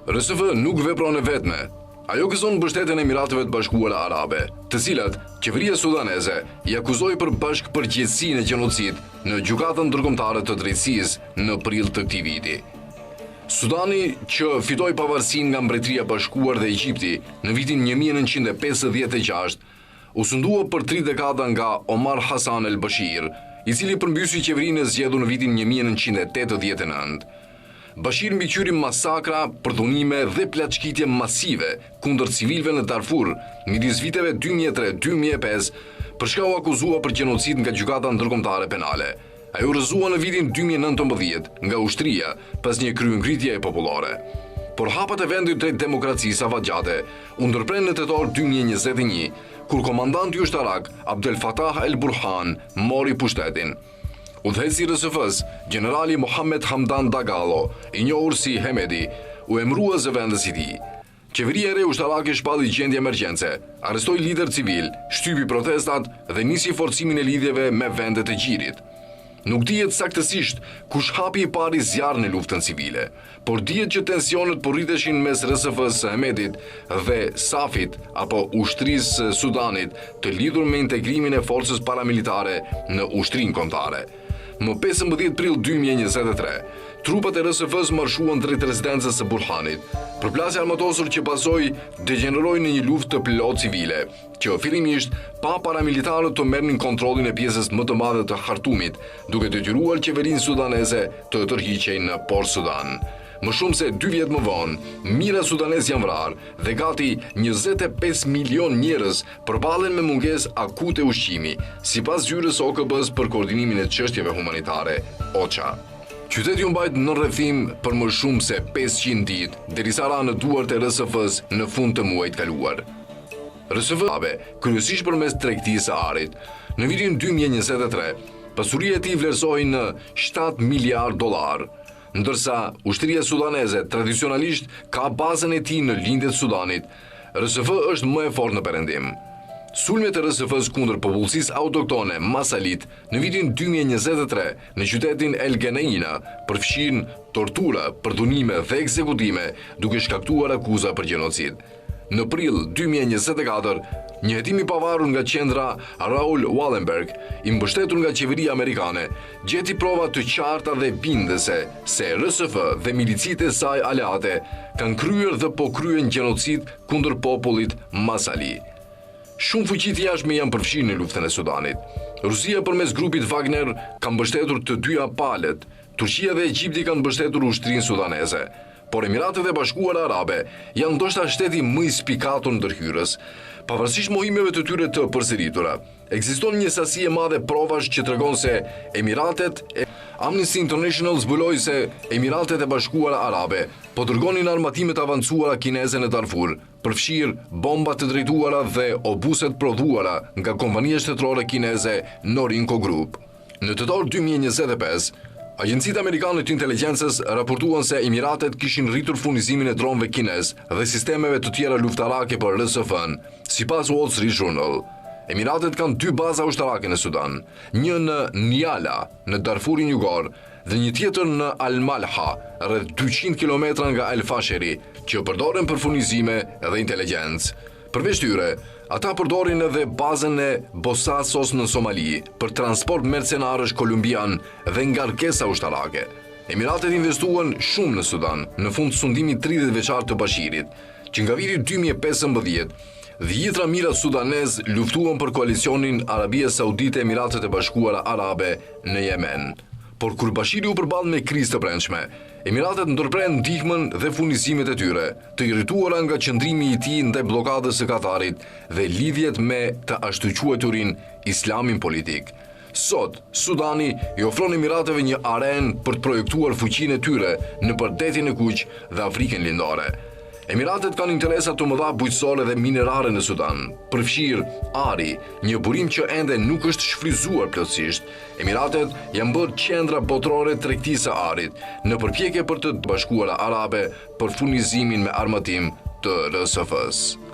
RSF nuk vepron e vetme. Ajo gëzon mbështetjen e Emirateve të Bashkuara Arabe, të cilat qeveria sudaneze i akuzoi për bashkëpërgjegjësinë e gjenocid në gjykatën ndërkombëtare të drejtësisë në prill të këtij viti. Sudani, që fitoi pavarësinë nga Mbretëria e Bashkuar dhe Egjipti në vitin 1956, u sundua për 3 dekada nga Omar Hassan el-Bashir, i cili përmbysi qeverinë e zgjedhur në vitin 1989. Bashir mbikëqyri masakra, përdhunime dhe plaçkitje masive kundër civilëve në Darfur midis viteve 2003-2005 për shkak u akuzua për gjenocid nga gjykata ndërkombëtare penale. Ai u rrëzua në vitin 2019 nga ushtria pas një kryengritjeje popullore. Por hapat e vendit drejt demokracisë afatgjate u ndërpren në tetor 2021, kur komandanti ushtarak Abdel Fattah el-Burhan mori pushtetin. Udhëheci i RSF-s, generali Mohamed Hamdan Dagalo, i njohur si Hemedi, u emërua zëvendës i tij. Qeveria e re ushtarake shpalli gjendje emergjence, arrestoi lider civil, shtypi protestat dhe nisi forcimin e lidhjeve me vendet e gjirit. Nuk dihet saktësisht kush hapi i pari zjarr në luftën civile, por dihet që tensionet po rriteshin mes RSF-s së Hemedit dhe SAF-it apo ushtrisë së Sudanit të lidhur me integrimin e forcës paramilitare në ushtrinë kombëtare. Më 15 prill 2023, trupat e RSF-s marshuan drejt rezidencës së Burhanit. Përplasja armatosur që pasoi degeneroi në një luftë të plot civile, që fillimisht pa paramilitarët të merrnin kontrollin e pjesës më të madhe të Khartoumit, duke detyruar qeverinë sudaneze të tërhiqej në Port Sudan. Më shumë se 2 vjet më vonë, mijëra sudanezë janë vrarë dhe gati 25 milion njerëz përballen me mungesë akute ushqimi, sipas zyrës OKB-s për koordinimin e çështjeve humanitare, OCHA. Qyteti u mbajt në rrethim për më shumë se 500 ditë, derisa ra në duart e RSF-s në fund të muajit kaluar. RSF, kryesisht përmes tregtisë së arit, në vitin 2023, pasuria e tij vlerësohej në $7 miliard, ndërsa ushtria sudaneze tradicionalisht ka bazën e tij në lindjet e Sudanit. RSF është më e fortë në perëndim. Sulmet e RSF-s kundër popullsisë autoktone Masalit në vitin 2023 në qytetin El Geneina përfshin tortura, përdhunime dhe ekzekutime, duke shkaktuar akuza për gjenocid. Në prill 2024, një hetim i pavarur nga qendra Raoul Wallenberg, i mbështetur nga qeveria amerikane, gjeti prova të qarta dhe bindëse se RSF dhe milicitë e saj aleate kanë kryer dhe po kryen gjenocid kundër popullit Masali. Shumë fuqi të jashtme janë përfshirë në luftën e Sudanit. Rusia përmes grupit Wagner ka mbështetur të dyja palët. Turqia dhe Egjipti kanë mbështetur ushtrinë sudaneze. Por Emiratet e Bashkuara Arabe janë ndoshta shteti më i spikatur ndërhyrës. Pavarësisht mohimeve të tyre të përsëritura, ekziston një sasi e madhe provash që tregon se Amnesty International zbuloi se Emiratet e Bashkuara Arabe po dërgonin armatime të avancuara kineze në Darfur, përfshir bomba të drejtuara dhe obuset prodhuara nga kompania shtetërore kineze Norinco Group. Në tetor 2025, agjencitë amerikane të inteligjencës raportuan se Emiratet kishin rritur furnizimin e dronëve kinez dhe sistemeve të tjera luftarake për RSF-n, sipas Wall Street Journal. Emiratet kanë 2 baza ushtarake në Sudan, një në Niala, në Darfurin Jugor, dhe një tjetër në Al-Malha, rreth 200 km nga El Fasheri, që përdoren për furnizime dhe inteligjencë. Përveç tyre, ata përdorin edhe bazën e Bosassos në Somali për transport mercenarësh kolumbian dhe ngarkesa ushtarake. Emiratet investuan shumë në Sudan në fund sundimit 30 veçar të Bashirit, që nga viti 2015 dhjetra mijëra sudanez luftuan për koalicionin Arabia Saudite Emiratet e Bashkuara Arabe në Yemen. Por kur Bashiri u përball me krizë të brendshme, Emiratet ndërpren ndihmën dhe furnizimet e tyre, të irrituara nga qëndrimi i tij ndaj bllokadës së Katarit dhe lidhjet me të ashtuquajturin Islamin politik. Sot, Sudani i ofron Emirateve një arenë për të projektuar fuqinë e tyre në përdetin e Kuq dhe Afrikën Lindore. Emiratet kanë interesa të mëdha bujqësore dhe minerare në Sudan, përfshir ari, një burim që ende nuk është shfryzuar plotësisht. Emiratet janë bërë qendra botërore tregtisë së arit, në përpjekje për të Bashkuara Arabe për furnizimin me armatim të RSF-s.